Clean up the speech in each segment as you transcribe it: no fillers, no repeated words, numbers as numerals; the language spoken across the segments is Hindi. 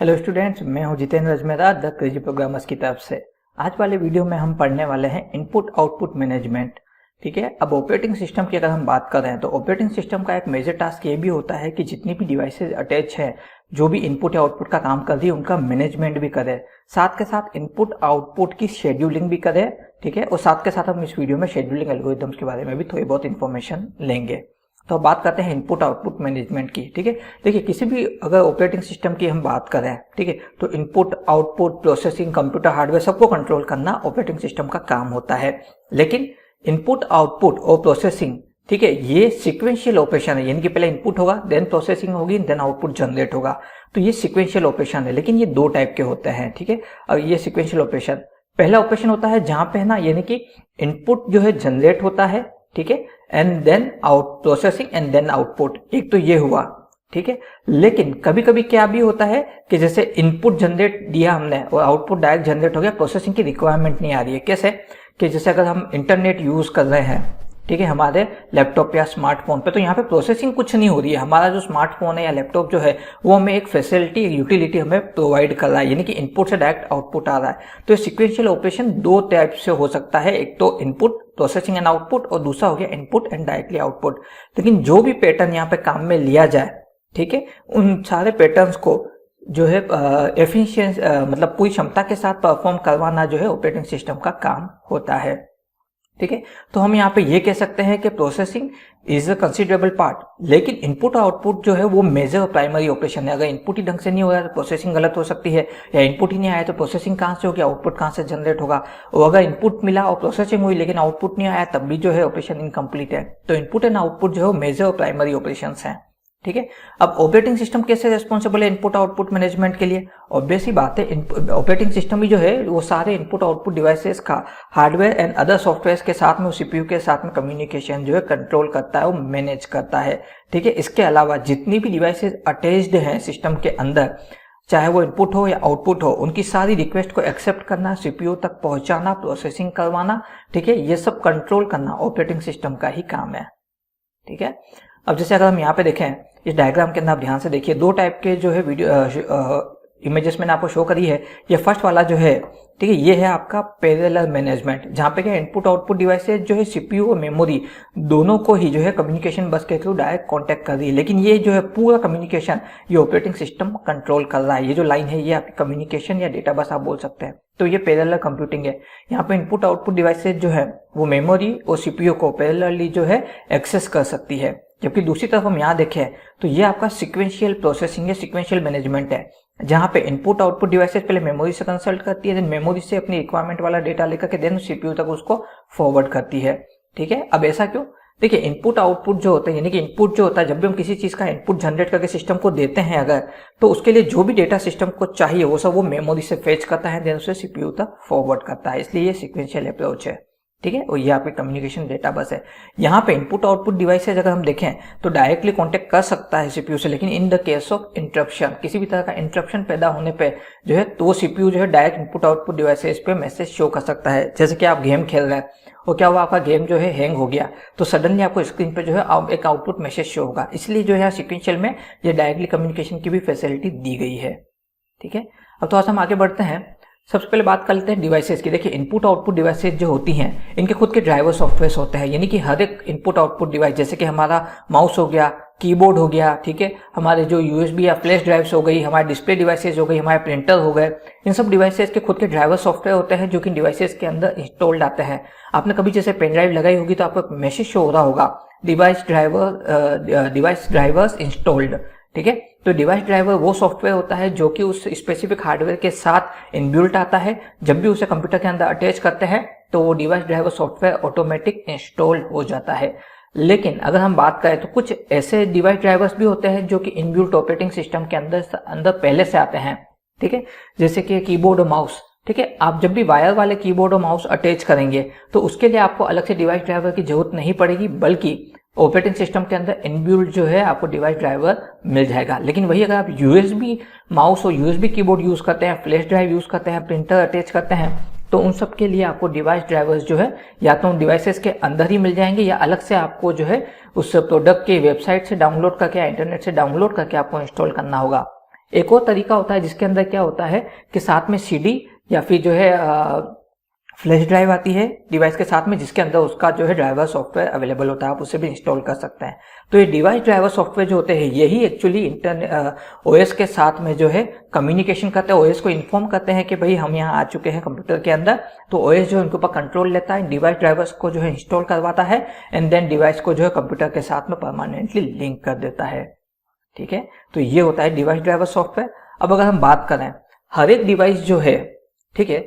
हेलो स्टूडेंट्स, मैं हूं Jitendra Ajmera the crazy programmers की तरफ से। आज वाले वीडियो में हम पढ़ने वाले हैं इनपुट आउटपुट मैनेजमेंट। ठीक है। अब ऑपरेटिंग सिस्टम की अगर हम बात कर रहे हैं तो ऑपरेटिंग सिस्टम का एक मेजर टास्क ये भी होता है कि जितनी भी डिवाइसेज अटैच है, जो भी इनपुट या आउटपुट का काम कर रही है, उनका मैनेजमेंट भी करे, साथ के साथ इनपुट आउटपुट की शेड्यूलिंग भी करे। ठीक है। और साथ के साथ हम इस वीडियो में शेड्यूलिंग एल्गोरिथम्स के बारे में भी थोड़ी बहुत इंफॉर्मेशन लेंगे। तो अब बात करते हैं इनपुट आउटपुट मैनेजमेंट की। ठीक है। देखिए, किसी भी अगर ऑपरेटिंग सिस्टम की हम बात करें, ठीक है, तो input output processing computer hardware सबको कंट्रोल करना ऑपरेटिंग सिस्टम का काम होता है। लेकिन इनपुट आउटपुट और प्रोसेसिंग, ठीक है, ये सीक्वेंशियल ऑपरेशन है, यानी कि पहले इनपुट होगा, देन प्रोसेसिंग होगी, देन आउटपुट जनरेट होगा। तो ये सीक्वेंशियल ऑपरेशन है, लेकिन ये दो टाइप के होते हैं। ठीक है। और ये सीक्वेंशियल ऑपरेशन, पहला ऑपरेशन होता है जहां पे है ना, यानी कि इनपुट जो है जनरेट होता है, ठीक है, and then out processing and then output. एक तो ये हुआ। ठीक है। लेकिन कभी कभी क्या भी होता है कि जैसे इनपुट जनरेट दिया हमने और आउटपुट डायरेक्ट जनरेट हो गया, प्रोसेसिंग की रिक्वायरमेंट नहीं आ रही है। कैसे कि जैसे अगर हम इंटरनेट यूज कर रहे हैं, ठीक है, हमारे लैपटॉप या स्मार्टफोन पे, तो यहाँ पे प्रोसेसिंग कुछ नहीं हो रही है। हमारा जो स्मार्टफोन है या लैपटॉप जो है वो हमें एक फैसिलिटी, यूटिलिटी हमें प्रोवाइड कर रहा है, यानी कि इनपुट से डायरेक्ट आउटपुट आ रहा है। तो सिक्वेंशियल ऑपरेशन दो टाइप से हो सकता है, एक तो इनपुट प्रोसेसिंग एंड आउटपुट, और दूसरा हो गया इनपुट एंड डायरेक्टली आउटपुट। लेकिन जो भी पैटर्न यहाँ पे काम में लिया जाए, ठीक है, उन सारे पैटर्न्स को जो है एफिशिएंस मतलब पूरी क्षमता के साथ परफॉर्म करवाना जो है ऑपरेटिंग सिस्टम का काम होता है। ठीक है। तो हम यहाँ पे ये कह सकते हैं कि processing is a considerable part, लेकिन इनपुट आउटपुट जो है वो मेजर और प्राइमरी ऑपरेशन है। अगर इनपुट ही ढंग से नहीं हो रहा है तो प्रोसेसिंग गलत हो सकती है, या इनपुट ही नहीं आया तो प्रोसेसिंग कहाँ से होगी, आउटपुट कहाँ से जनरेट होगा। और अगर इनपुट मिला और प्रोसेसिंग हुई लेकिन आउटपुट नहीं आया, तब भी जो है ऑपरेशन इनकम्प्लीट है। तो इनपुट एंड आउटपुट जो है मेजर और प्राइमरी ऑपरेशन हैं। ठीक है। अब ऑपरेटिंग सिस्टम कैसे रेस्पॉन्सिबल है इनपुट आउटपुट मैनेजमेंट के लिए? ऑब्वियस ही बात है, ऑपरेटिंग सिस्टम ही जो है वो सारे इनपुट आउटपुट डिवाइसेस का हार्डवेयर एंड अदर सॉफ्टवेयर के साथ में, सीपीयू के साथ में कम्युनिकेशन जो है कंट्रोल करता है, वो मैनेज करता है। ठीक है। इसके अलावा जितनी भी डिवाइसेस अटैच्ड हैं सिस्टम के अंदर, चाहे वो इनपुट हो या आउटपुट हो, उनकी सारी रिक्वेस्ट को एक्सेप्ट करना, सीपीयू तक पहुंचाना, प्रोसेसिंग करवाना, ठीक है, ये सब कंट्रोल करना ऑपरेटिंग सिस्टम का ही काम है। ठीक है। अब जैसे अगर हम यहाँ पे देखें, इस डायग्राम के अंदर आप ध्यान से देखिए, दो टाइप के जो है वीडियो इमेजेस मैंने आपको शो करी है। ये फर्स्ट वाला जो है, ठीक है, ये है आपका पैरेलल मैनेजमेंट, जहाँ पे क्या इनपुट आउटपुट डिवाइसेज जो है सीपीयू और मेमोरी दोनों को ही जो है कम्युनिकेशन बस के थ्रू डायरेक्ट कांटेक्ट कर रही है। लेकिन ये जो है पूरा कम्युनिकेशन ये ऑपरेटिंग सिस्टम कंट्रोल कर रहा है। ये जो लाइन है ये आपकी कम्युनिकेशन या डेटा बस आप बोल सकते हैं। तो ये पैरेलल कंप्यूटिंग है। यहाँ पे इनपुट आउटपुट डिवाइसेज जो है वो मेमोरी और सीपीयू को पैरेलली जो है एक्सेस कर सकती है। जबकि दूसरी तरफ हम यहाँ देखें तो ये आपका सीक्वेंशियल प्रोसेसिंग है, सीक्वेंशियल मैनेजमेंट है, जहाँ पे इनपुट आउटपुट डिवाइसेस पहले मेमोरी से कंसल्ट करती है, देन मेमोरी से अपनी रिक्वायरमेंट वाला डेटा लेकर के देन सीपीयू तक उसको फॉरवर्ड करती है। ठीक है। अब ऐसा क्यों? देखिए, इनपुट आउटपुट जो होता है, यानी कि इनपुट जो होता है, जब भी हम किसी चीज का इनपुट जनरेट करके सिस्टम को देते हैं अगर, तो उसके लिए जो भी डेटा सिस्टम को चाहिए वो सब वो मेमोरी से फेच करता है, देन उसे सीपीयू तक फॉरवर्ड करता है। इसलिए ये सीक्वेंशियल अप्रोच है। ठीक है। और ये आपकी कम्युनिकेशन डेटा बस है। यहाँ पे इनपुट आउटपुट डिवाइसेज अगर हम देखें तो डायरेक्टली कांटेक्ट कर सकता है सीपीयू से, लेकिन in the case of interruption, किसी भी तरह का इंटरप्शन पैदा होने पे जो है तो वो सीपीयू जो है डायरेक्ट इनपुट आउटपुट डिवाइसेज पे मैसेज शो कर सकता है। जैसे कि आप गेम खेल रहे हैं और क्या हुआ, आपका गेम जो है हैंग हो गया, तो सडनली आपको स्क्रीन पे जो है एक आउटपुट मैसेज शो होगा। इसलिए जो है सीक्वेंशियल में ये डायरेक्टली कम्युनिकेशन की भी फैसिलिटी दी गई है। ठीक है। अब थोड़ा सा हम आगे बढ़ते हैं। सबसे पहले बात कर लेते हैं डिवाइसेस की। देखिए, इनपुट आउटपुट डिवाइसेस जो होती हैं इनके खुद के ड्राइवर सॉफ्टवेयर होते हैं, यानी कि हर एक इनपुट आउटपुट डिवाइस, जैसे कि हमारा माउस हो गया, कीबोर्ड हो गया, ठीक है, हमारे जो यूएसबी या फ्लैश ड्राइव्स हो गई, हमारे डिस्प्ले डिवाइसेस हो गई, हमारे प्रिंटर हो गए, इन सब डिवाइसेस के खुद के ड्राइवर सॉफ्टवेयर होते हैं जो कि डिवाइसेस के अंदर इंस्टॉल्ड आते हैं। आपने कभी जैसे पेन ड्राइव लगाई होगी तो आपको मैसेज शो हो रहा होगा, डिवाइस ड्राइवर्स इंस्टॉल्ड। ठीक है। तो डिवाइस ड्राइवर वो सॉफ्टवेयर होता है जो कि उस स्पेसिफिक हार्डवेयर के साथ इनबिल्ट आता है। जब भी उसे कंप्यूटर के अंदर अटैच करते हैं तो वो device driver software automatic install हो जाता है। लेकिन अगर हम बात करें तो कुछ ऐसे डिवाइस ड्राइवर्स भी होते हैं जो कि इनबिल्ट ऑपरेटिंग सिस्टम के अंदर पहले से आते हैं। ठीक है। जैसे कि कीबोर्ड और माउस। ठीक है। आप जब भी वायर वाले कीबोर्ड और माउस अटैच करेंगे तो उसके लिए आपको अलग से डिवाइस ड्राइवर की जरूरत नहीं पड़ेगी, बल्कि ऑपरेटिंग सिस्टम के अंदर इनबिल्ट जो है आपको डिवाइस ड्राइवर मिल जाएगा। लेकिन वही अगर आप यूएसबी माउस और यूएसबी कीबोर्ड यूज करते हैं, फ्लैश ड्राइव यूज करते हैं, प्रिंटर अटैच करते हैं, तो उन सब के लिए आपको डिवाइस ड्राइवर्स जो है या तो उन डिवाइसेस के अंदर ही मिल जाएंगे, या अलग से आपको जो है उस प्रोडक्ट के वेबसाइट से डाउनलोड करके या इंटरनेट से डाउनलोड करके आपको इंस्टॉल करना होगा। एक और तरीका होता है जिसके अंदर क्या होता है कि साथ में सीडी या फिर जो है फ्लैश ड्राइव आती है डिवाइस के साथ में, जिसके अंदर उसका जो है ड्राइवर सॉफ्टवेयर अवेलेबल होता है, आप उसे भी इंस्टॉल कर सकते हैं। तो ये डिवाइस ड्राइवर सॉफ्टवेयर जो होते हैं यही एक्चुअली ओएस के साथ में जो है कम्युनिकेशन करते हैं, ओएस को इन्फॉर्म करते हैं कि भाई हम यहाँ आ चुके हैं कंप्यूटर के अंदर। तो ओएस जो है उनके ऊपर कंट्रोल लेता है, डिवाइस ड्राइवर्स को जो है इंस्टॉल करवाता है एंड देन डिवाइस को जो है कंप्यूटर के साथ में परमानेंटली लिंक कर देता है। ठीक है, तो ये होता है डिवाइस ड्राइवर सॉफ्टवेयर। अब अगर हम बात करें, हर एक डिवाइस जो है, ठीक है,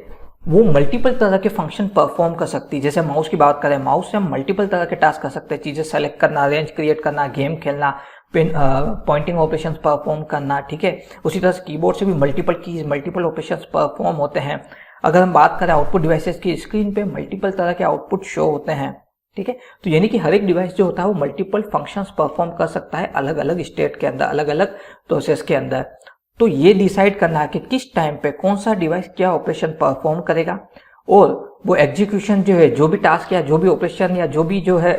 वो मल्टीपल तरह के फंक्शन परफॉर्म कर सकती है। जैसे माउस की बात करें, माउस से हम मल्टीपल तरह के टास्क कर सकते हैं, चीजें सेलेक्ट करना, रेंज क्रिएट करना, गेम खेलना, पॉइंटिंग ऑपरेशंस परफॉर्म करना। ठीक है, उसी तरह से कीबोर्ड से भी multiple keys, multiple operations perform होते हैं। अगर हम बात करें आउटपुट डिवाइसेस की, स्क्रीन पे मल्टीपल तरह के आउटपुट शो होते हैं। ठीक है, तो यानी कि हर एक डिवाइस जो होता है वो मल्टीपल फंक्शंस परफॉर्म कर सकता है अलग अलग स्टेट के अंदर, अलग अलग प्रोसेस के अंदर। तो ये डिसाइड करना है कि किस टाइम पे कौन सा डिवाइस क्या ऑपरेशन परफॉर्म करेगा, और वो एग्जीक्यूशन जो है, जो भी टास्क या जो भी ऑपरेशन या जो भी जो है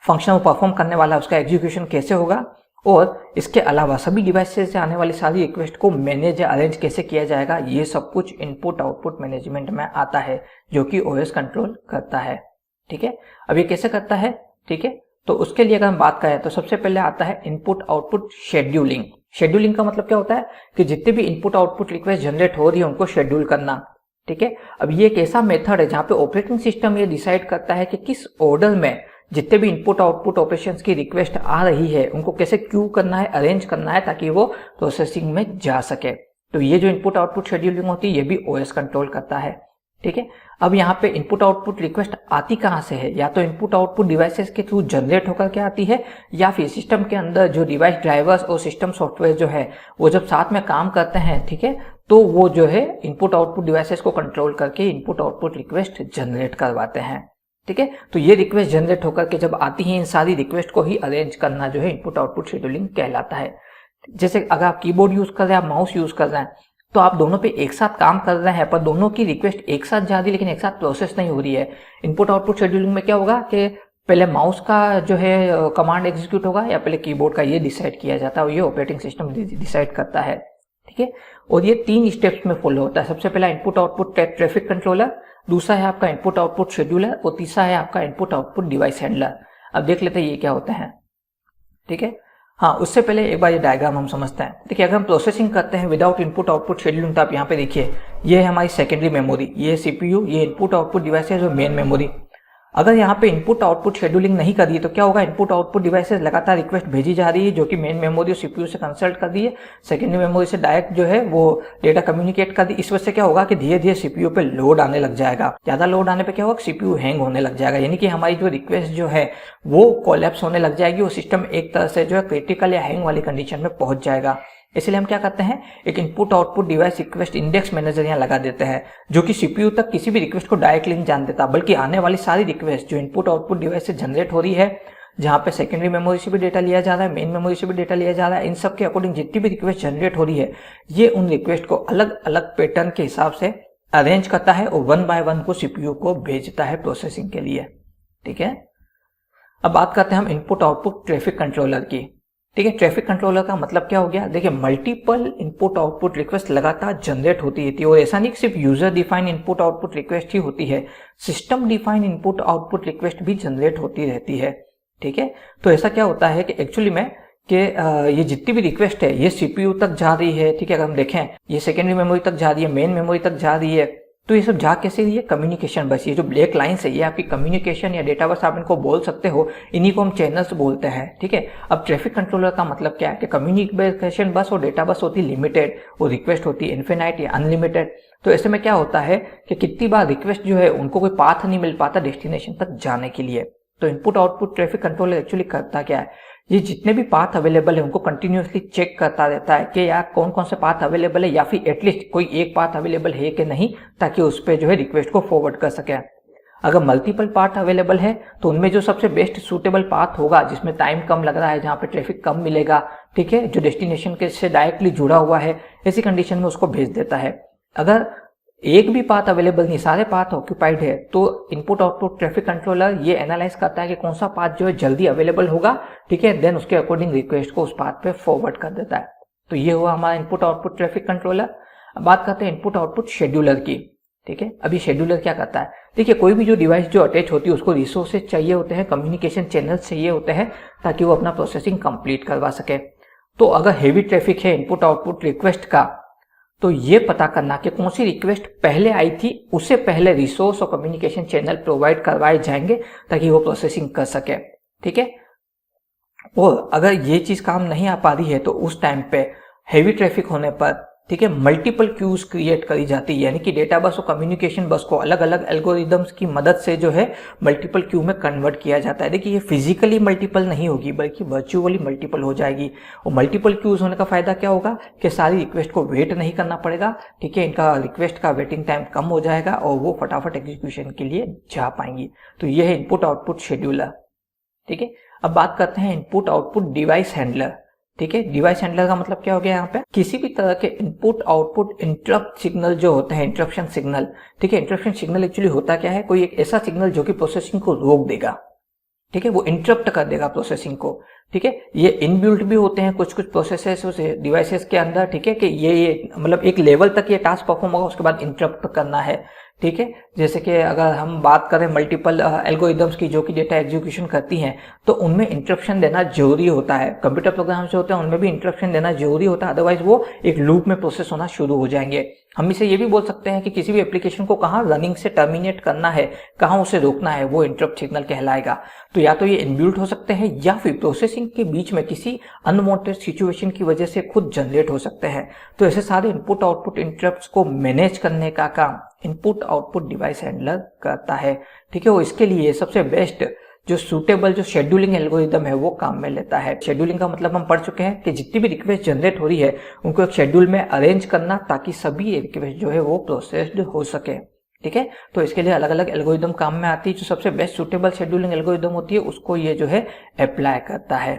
फंक्शन वो परफॉर्म करने वाला है, उसका एग्जीक्यूशन कैसे होगा, और इसके अलावा सभी डिवाइसेस से आने वाली सारी रिक्वेस्ट को मैनेज या अरेंज कैसे किया जाएगा, ये सब कुछ इनपुट आउटपुट मैनेजमेंट में आता है, जो कि ओएस कंट्रोल करता है। ठीक है, अब ये कैसे करता है, ठीक है, तो उसके लिए अगर हम बात करें तो सबसे पहले आता है इनपुट आउटपुट शेड्यूलिंग। शेड्यूलिंग का मतलब क्या होता है कि जितने भी इनपुट आउटपुट रिक्वेस्ट जनरेट हो रही है उनको शेड्यूल करना। ठीक है, अब ये एक ऐसा मेथड है जहां पे ऑपरेटिंग सिस्टम ये डिसाइड करता है कि किस ऑर्डर में जितने भी इनपुट आउटपुट ऑपरेशंस की रिक्वेस्ट आ रही है उनको कैसे क्यू करना है, अरेंज करना है, ताकि वो प्रोसेसिंग में जा सके। तो ये जो इनपुट आउटपुट शेड्यूलिंग होती है ये भी ओएस कंट्रोल करता है। ठीक है, अब यहाँ पे इनपुट आउटपुट रिक्वेस्ट आती कहाँ से है, या तो इनपुट आउटपुट डिवाइसेस के थ्रू जनरेट होकर के आती है, या फिर सिस्टम के अंदर जो डिवाइस ड्राइवर्स और सिस्टम सॉफ्टवेयर जो है वो जब साथ में काम करते हैं, ठीक है, तो वो जो है इनपुट आउटपुट डिवाइसेस को कंट्रोल करके इनपुट आउटपुट रिक्वेस्ट जनरेट करवाते हैं। ठीक है, तो ये रिक्वेस्ट जनरेट होकर के जब आती है, इन सारी रिक्वेस्ट को ही अरेंज करना जो है इनपुट आउटपुट शेड्यूलिंग कहलाता है। जैसे अगर आप कीबोर्ड यूज कर रहे हैं, आप माउस यूज कर रहे हैं, तो आप दोनों पे एक साथ काम कर रहे हैं, पर दोनों की रिक्वेस्ट एक साथ जा रही है लेकिन एक साथ प्रोसेस नहीं हो रही है। इनपुट आउटपुट शेड्यूलिंग में क्या होगा कि पहले माउस का जो है कमांड एग्जीक्यूट होगा या पहले कीबोर्ड का, ये डिसाइड किया जाता है और ये ऑपरेटिंग सिस्टम डिसाइड करता है। ठीक है, और ये 3 स्टेप्स में फॉलो होता है। सबसे पहला इनपुट आउटपुट ट्रैफिक कंट्रोलर, दूसरा है आपका इनपुट आउटपुट शेड्यूलर, और तीसरा है आपका इनपुट आउटपुट डिवाइस हैंडलर। अब देख लेते हैं ये क्या होते हैं। ठीक है, हाँ, उससे पहले एक बार ये डायग्राम हम समझते हैं। देखिए, अगर हम प्रोसेसिंग करते हैं विदाउट इनपुट आउटपुट शेड्यूलिंग, तो आप यहाँ पे देखिए ये है हमारी सेकेंडरी मेमोरी, ये सीपीयू, ये इनपुट आउटपुट डिवाइस है जो मेन मेमोरी। अगर यहाँ पे इनपुट आउटपुट शेड्यूलिंग नहीं कर रही है तो क्या होगा, इनपुट आउटपुट डिवाइसेस लगातार रिक्वेस्ट भेजी जा रही है जो कि मेन मेमोरी और सीपीयू से कंसल्ट कर रही है, सेकेंडरी मेमोरी से डायरेक्ट जो है वो डेटा कम्युनिकेट कर दी। इस वजह से क्या होगा कि धीरे धीरे सीपीयू पे लोड आने लग जाएगा। ज्यादा लोड आने पे क्या होगा, सीपीयू हैंग होने लग जाएगा, यानी कि हमारी जो रिक्वेस्ट जो है वो कोलैप्स होने लग जाएगी, वो सिस्टम एक तरह से जो है क्रिटिकल या हैंग वाली कंडीशन में पहुंच जाएगा। इसलिए हम क्या करते हैं, एक input output device request index manager यहाँ लगा देते हैं, जो कि सीपीयू तक किसी भी रिक्वेस्ट को डायरेक्टली नहीं जान देता, बल्कि आने वाली सारी रिक्वेस्ट जो इनपुट आउटपुट डिवाइस से जनरेट हो रही है, जहां पे सेकेंडरी मेमोरी से भी डेटा लिया जा रहा है, मेन मेमोरी से भी डेटा लिया जा रहा है, इन सब के अकॉर्डिंग जितनी भी रिक्वेस्ट जनरेट हो रही है, ये उन रिक्वेस्ट को अलग अलग पैटर्न के हिसाब से अरेंज करता है और 1 बाय 1 को सीपीयू को भेजता है प्रोसेसिंग के लिए। ठीक है, अब बात करते हैं हम इनपुट आउटपुट ट्रैफिक कंट्रोलर की। ठीक है, ट्रैफिक कंट्रोलर का मतलब क्या हो गया, देखिए मल्टीपल इनपुट आउटपुट रिक्वेस्ट लगातार जनरेट होती रहती है, और ऐसा नहीं कि सिर्फ user define input output request ही होती है, system define input output request भी जनरेट होती रहती है। ठीक है, तो ऐसा क्या होता है कि एक्चुअली में कि ये जितनी भी रिक्वेस्ट है ये सीपीयू तक जा रही है। ठीक है, अगर हम देखें ये सेकेंडरी मेमोरी तक जा रही है, मेन मेमोरी तक जा रही है, तो ये सब जा कैसे रही है, कम्युनिकेशन बस। ये जो ब्लैक लाइन्स है ये आपकी कम्युनिकेशन या डेटा बस आप इनको बोल सकते हो, इन्हीं को हम चैनल्स बोलते हैं। ठीक है, अब ट्रैफिक कंट्रोलर का मतलब क्या है कि कम्युनिकेशन बस और डेटा बस होती है लिमिटेड, और रिक्वेस्ट होती है इन्फिनाइट या अनलिमिटेड। तो ऐसे में क्या होता है कि कितनी बार रिक्वेस्ट जो है उनको कोई पाथ नहीं मिल पाता डेस्टिनेशन तक जाने के लिए। तो input output traffic controller actually करता क्या है, ये जितने भी पाथ अवेलेबल है उनको कंटिन्यूअसली चेक करता रहता है कि यार कौन कौन से पाथ अवेलेबल है, या फिर एटलीस्ट कोई एक पाथ अवेलेबल है कि नहीं, ताकि उस पर जो है रिक्वेस्ट को फॉरवर्ड कर सके। अगर मल्टीपल पाथ अवेलेबल है तो उनमें जो सबसे बेस्ट सूटेबल पाथ होगा, जिसमें टाइम कम लग रहा है, जहां पे ट्रैफिक कम मिलेगा, ठीक है, जो डेस्टिनेशन के से डायरेक्टली जुड़ा हुआ है, ऐसी कंडीशन में उसको भेज देता है। अगर एक भी पाथ अवेलेबल नहीं, सारे पाथ ऑक्यूपाइड है, तो इनपुट आउटपुट ट्रैफिक कंट्रोलर ये एनालाइज करता है कि कौन सा पाथ जो है जल्दी अवेलेबल होगा, ठीक है, देन उसके अकॉर्डिंग रिक्वेस्ट को उस पाथ पे फॉरवर्ड कर देता है। तो ये हुआ हमारा इनपुट आउटपुट ट्रैफिक कंट्रोलर। अब बात करते हैं इनपुट आउटपुट शेड्यूलर की। ठीक है, अभी शेड्यूलर क्या करता है, देखिए कोई भी जो डिवाइस जो अटैच होती है उसको रिसोर्सेज चाहिए होते हैं, कम्युनिकेशन चैनल्स चाहिए होते हैं ताकि वो अपना प्रोसेसिंग कंप्लीट करवा सके। तो अगर हेवी ट्रैफिक है इनपुट आउटपुट रिक्वेस्ट का, तो ये पता करना कि कौन सी रिक्वेस्ट पहले आई थी, उससे पहले रिसोर्स और कम्युनिकेशन चैनल प्रोवाइड करवाए जाएंगे ताकि वो प्रोसेसिंग कर सके। ठीक है, और अगर ये चीज काम नहीं आ पा रही है तो उस टाइम पे हेवी ट्रैफिक होने पर, ठीक है, मल्टीपल क्यूज क्रिएट करी जाती है, यानी कि डेटा बस और कम्युनिकेशन बस को अलग अलग एल्गोरिदम्स की मदद से जो है मल्टीपल क्यू में कन्वर्ट किया जाता है। देखिए ये फिजिकली मल्टीपल नहीं होगी बल्कि वर्चुअली मल्टीपल हो जाएगी। और मल्टीपल क्यूज होने का फायदा क्या होगा कि सारी रिक्वेस्ट को वेट नहीं करना पड़ेगा। ठीक है, इनका रिक्वेस्ट का वेटिंग टाइम कम हो जाएगा और वो फटाफट एग्जीक्यूशन के लिए जा पाएंगी। तो ये है इनपुट आउटपुट शेड्यूलर। ठीक है, अब बात करते हैं इनपुट आउटपुट डिवाइस हैंडलर। ठीक है, डिवाइस हैंडलर का मतलब क्या हो गया यहाँ पे, किसी भी तरह के इनपुट आउटपुट इंटरप्ट सिग्नल जो होते हैं, इंटरप्शन सिग्नल। ठीक है, इंटरप्शन सिग्नल एक्चुअली होता क्या है, कोई एक ऐसा सिग्नल जो कि प्रोसेसिंग को रोक देगा। ठीक है, वो इंटरप्ट कर देगा प्रोसेसिंग को। ठीक है, ये इनबिल्ट भी होते हैं कुछ कुछ प्रोसेसेस उस डिवाइसेस के अंदर। ठीक है, कि ये मतलब एक लेवल तक ये टास्क परफॉर्म होगा, उसके बाद इंटरप्ट करना है। ठीक है, जैसे कि अगर हम बात करें मल्टीपल एल्गोरिदम्स की जो कि डेटा एग्जीक्यूशन करती हैं, तो उनमें इंटरप्शन देना जरूरी होता है। कंप्यूटर प्रोग्राम जो होते हैं उनमें भी इंटरप्शन देना जरूरी होता है, अदरवाइज वो एक लूप में प्रोसेस होना शुरू हो जाएंगे। हम इसे ये भी बोल सकते हैं कि किसी भी एप्लीकेशन को कहाँ रनिंग से टर्मिनेट करना है, कहाँ उसे रोकना है, वो इंटरप्ट सिग्नल कहलाएगा। तो या तो ये इनबिल्ट हो सकते हैं या फिर प्रोसेसिंग के बीच में किसी अनवांटेड सिचुएशन की वजह से खुद जनरेट हो सकते हैं। तो ऐसे सारे इनपुट आउटपुट इंटरप्ट्स को मैनेज करने का काम इनपुट आउटपुट डिवाइस हैंडलर करता है। ठीक है, वो इसके लिए सबसे बेस्ट जो सूटेबल जो शेड्यूलिंग एल्गोरिदम है वो काम में लेता है। शेड्यूलिंग का मतलब हम पढ़ चुके हैं कि जितनी भी रिक्वेस्ट जनरेट हो रही है उनको एक शेड्यूल में अरेंज करना ताकि सभी रिक्वेस्ट जो है वो प्रोसेस्ड हो सके। ठीक है, तो इसके लिए अलग अलग एल्गोरिदम काम में आती है। जो सबसे बेस्ट सूटेबल शेड्यूलिंग एल्गोरिदम होती है उसको ये जो है अप्लाई करता है।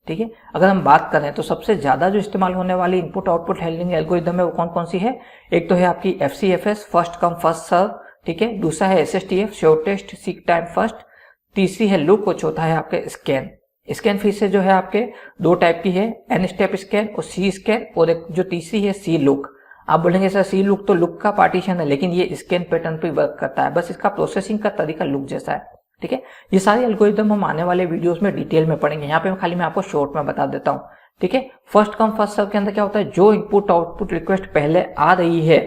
ठीक है, अगर हम बात करें तो सबसे ज्यादा जो इस्तेमाल होने वाली इनपुट आउटपुट हैंडलिंग एल्गोरिदम है वो कौन कौन सी है। एक तो है आपकी FCFS, first come first serve. ठीक है, दूसरा है SSTF, shortest seek time first. तीसरी है लुक और चौथा है आपके स्कैन। स्कैन फिर से जो है आपके दो टाइप की है, N स्टेप स्कैन और C स्कैन, और एक जो तीसरी है C लुक। आप बोलेंगे सर C लुक तो लुक का पार्टीशन है, लेकिन ये स्कैन पैटर्न पे वर्क करता है, बस इसका प्रोसेसिंग का तरीका लुक जैसा है। ठीक है, ये सारे एल्गोरिदम हम आने वाले वीडियोस में डिटेल में पढ़ेंगे, यहाँ पे खाली मैं आपको शॉर्ट में बता देता हूँ। ठीक है, फर्स्ट कम फर्स्ट सर्व के अंदर क्या होता है, जो इनपुट आउटपुट रिक्वेस्ट पहले आ रही है,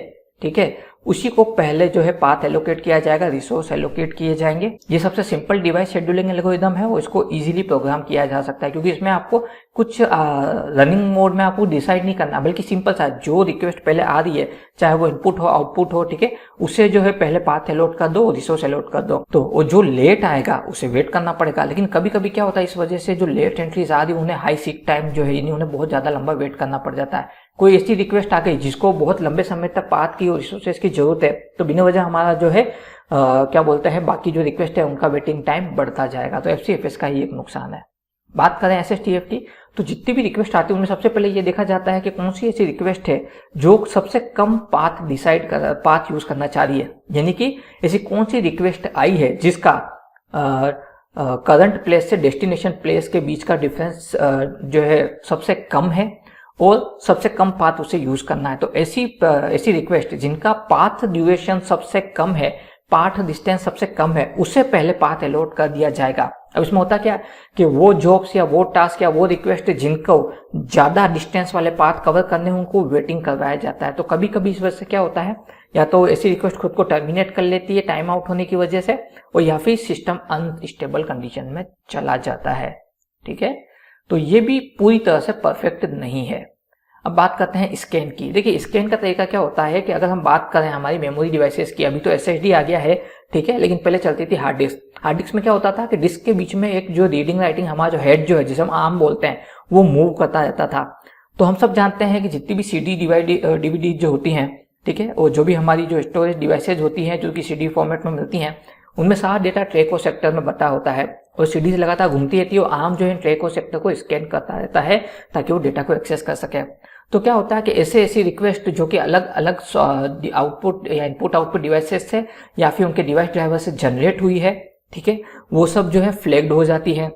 ठीक है, उसी को पहले जो है पाथ एलोकेट किया जाएगा, रिसोर्स एलोकेट किए जाएंगे। ये सबसे सिंपल डिवाइस शेड्यूलिंग एल्गोरिदम है, वो इसको इजीली प्रोग्राम किया जा सकता है क्योंकि इसमें आपको कुछ रनिंग मोड में आपको डिसाइड नहीं करना, बल्कि सिंपल सा जो रिक्वेस्ट पहले आ रही है, चाहे वो इनपुट हो आउटपुट हो, ठीक है, उसे जो है पहले पाथ एलोट कर दो, रिसोर्स एलोट कर दो। तो वो जो लेट आएगा उसे वेट करना पड़ेगा। लेकिन कभी कभी क्या होता है, इस वजह से जो लेट एंट्रीज आ रही है उन्हें हाई सीक टाइम जो है, उन्हें बहुत ज्यादा लंबा वेट करना पड़ जाता है। कोई ऐसी रिक्वेस्ट आ गई जिसको बहुत लंबे समय तक पाथ की और रिसोर्सेज की जरूरत है, तो बिना वजह हमारा जो है क्या बोलते हैं बाकी जो रिक्वेस्ट है उनका वेटिंग टाइम बढ़ता जाएगा। तो FCFS का ही एक नुकसान है। बात करें SSTF की, तो जितनी भी रिक्वेस्ट आती है उनमें सबसे पहले ये देखा जाता है कि कौन सी ऐसी रिक्वेस्ट है जो सबसे कम पाथ यूज करना चाह रही है, यानी कि ऐसी कौन सी रिक्वेस्ट आई है जिसका करंट प्लेस से डेस्टिनेशन प्लेस के बीच का डिफरेंस जो है सबसे कम है और सबसे कम पाथ उसे यूज करना है। तो ऐसी रिक्वेस्ट जिनका पाथ ड्यूरेशन सबसे कम है, पाथ डिस्टेंस सबसे कम है, उसे पहले पाथ अलॉट कर दिया जाएगा। अब इसमें होता क्या कि वो जॉब्स या वो टास्क या वो रिक्वेस्ट जिनको ज्यादा डिस्टेंस वाले पाथ कवर करने हैं उनको वेटिंग करवाया जाता है। तो कभी कभी इस वजह से क्या होता है, या तो ऐसी रिक्वेस्ट खुद को टर्मिनेट कर लेती है टाइम आउट होने की वजह से, और या फिर सिस्टम अनस्टेबल कंडीशन में चला जाता है। ठीक है, तो ये भी पूरी तरह से परफेक्ट नहीं है। अब बात करते हैं स्कैन की। देखिए स्कैन का तरीका क्या होता है कि अगर हम बात करें हमारी मेमोरी डिवाइसेस की, अभी तो SSD आ गया है, ठीक है, लेकिन पहले चलती थी हार्ड डिस्क। हार्ड डिस्क में क्या होता था कि डिस्क के बीच में एक जो रीडिंग राइटिंग हमारा जो हेड जो है जिसे हम आर्म बोलते हैं वो मूव करता रहता था। तो हम सब जानते हैं कि जितनी भी CD DVD जो होती हैं, ठीक है, और जो भी हमारी जो स्टोरेज डिवाइसेज होती हैं जो कि CD फॉर्मेट में मिलती हैं, उनमें सारा डेटा ट्रैक और सेक्टर में बटा होता है और CD से लगातार घूमती रहती है और आर्म जो है ट्रैक और सेक्टर को स्कैन करता रहता है ताकि वो डेटा को एक्सेस कर सके। तो क्या होता है कि ऐसी रिक्वेस्ट जो कि अलग अलग आउटपुट या इनपुट आउटपुट डिवाइसेस से या फिर उनके डिवाइस ड्राइवर से जनरेट हुई है, ठीक है, वो सब जो है फ्लैग्ड हो जाती है।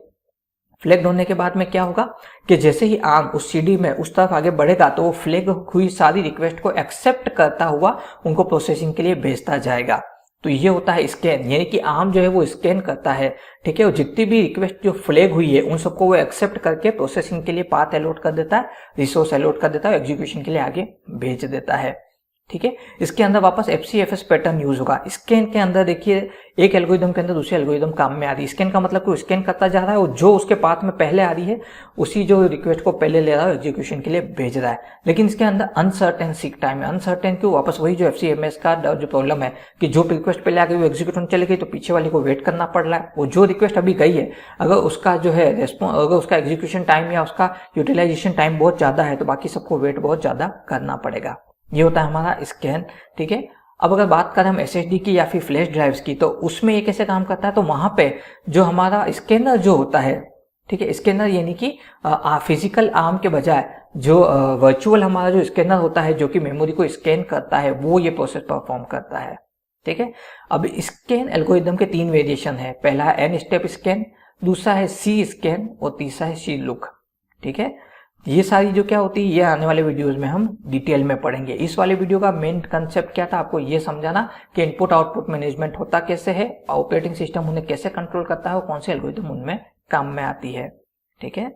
फ्लैग्ड होने के बाद में क्या होगा कि जैसे ही आर्म उस सीडी में उस तरफ आगे बढ़ेगा तो वो फ्लैग हुई सारी रिक्वेस्ट को एक्सेप्ट करता हुआ उनको प्रोसेसिंग के लिए भेजता जाएगा। तो ये होता है स्कैन, यानी कि आर्म जो है वो स्कैन करता है, ठीक है, और जितनी भी रिक्वेस्ट जो फ्लैग हुई है उन सबको वो एक्सेप्ट करके प्रोसेसिंग के लिए पाथ अलॉट कर देता है, रिसोर्स अलॉट कर देता है, एग्जीक्यूशन के लिए आगे भेज देता है। ठीक है, इसके अंदर वापस FCFS पैटर्न यूज होगा। स्कैन के अंदर देखिए एक एल्गोरिदम के अंदर दूसरे एल्गोरिदम काम में आ रही है। स्कैन का मतलब कि स्कैन करता जा रहा है और जो उसके पाथ में पहले आ रही है उसी जो रिक्वेस्ट को पहले ले रहा है एग्जीक्यूशन के लिए भेज रहा है। लेकिन इसके अंदर अनसर्टेन सीक टाइम है। अनसर्टेन क्यों? वापस वही जो FCMS का जो प्रॉब्लम है कि जो रिक्वेस्ट पहले आ गई वो एग्जीक्यूट होने चली गई तो पीछे वाले को वेट करना पड़ रहा है। वो जो रिक्वेस्ट अभी गई है अगर उसका जो है अगर उसका एग्जीक्यूशन टाइम या उसका यूटिलाइजेशन टाइम बहुत ज्यादा है तो बाकी सबको वेट बहुत ज्यादा करना पड़ेगा। ये होता है हमारा स्कैन। ठीक है, अब अगर बात करें हम SSD की या फिर फ्लैश ड्राइव्स की तो उसमें ये कैसे काम करता है, तो वहां पे जो हमारा स्कैनर जो होता है, ठीक है, स्कैनर यानी कि फिजिकल आर्म के बजाय जो वर्चुअल हमारा जो स्कैनर होता है जो कि मेमोरी को स्कैन करता है वो ये प्रोसेस परफॉर्म करता है। ठीक है, अब स्कैन एल्गोरिदम के 3 वेरिएशन है। पहला है N स्टेप स्कैन, दूसरा है C स्कैन और तीसरा है C लुक। ठीक है, ये सारी जो क्या होती है ये आने वाले वीडियोस में हम डिटेल में पढ़ेंगे। इस वाले वीडियो का मेन कंसेप्ट क्या था, आपको ये समझाना कि इनपुट आउटपुट मैनेजमेंट होता कैसे है, ऑपरेटिंग सिस्टम उन्हें कैसे कंट्रोल करता है और कौन से एल्गोरिथम उनमें काम में आती है। ठीक है,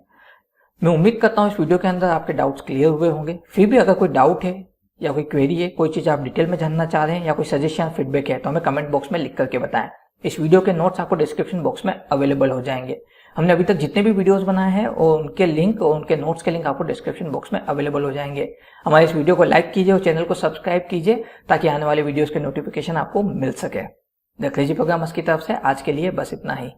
मैं उम्मीद करता हूँ इस वीडियो के अंदर आपके डाउट्स क्लियर हुए होंगे। फिर भी अगर कोई डाउट है या कोई क्वेरी है, कोई चीज आप डिटेल में जानना चाह रहे हैं या कोई सजेशन फीडबैक है तो हमें कमेंट बॉक्स में लिख करके बताएं। इस वीडियो के नोट्स आपको डिस्क्रिप्शन बॉक्स में अवेलेबल हो जाएंगे। हमने अभी तक जितने भी वीडियोस बनाए हैं और उनके लिंक और उनके नोट्स के लिंक आपको डिस्क्रिप्शन बॉक्स में अवेलेबल हो जाएंगे। हमारे इस वीडियो को लाइक कीजिए और चैनल को सब्सक्राइब कीजिए ताकि आने वाले वीडियोस के नोटिफिकेशन आपको मिल सके। द क्रेजी प्रोग्रामर्स की तरफ से आज के लिए बस इतना ही।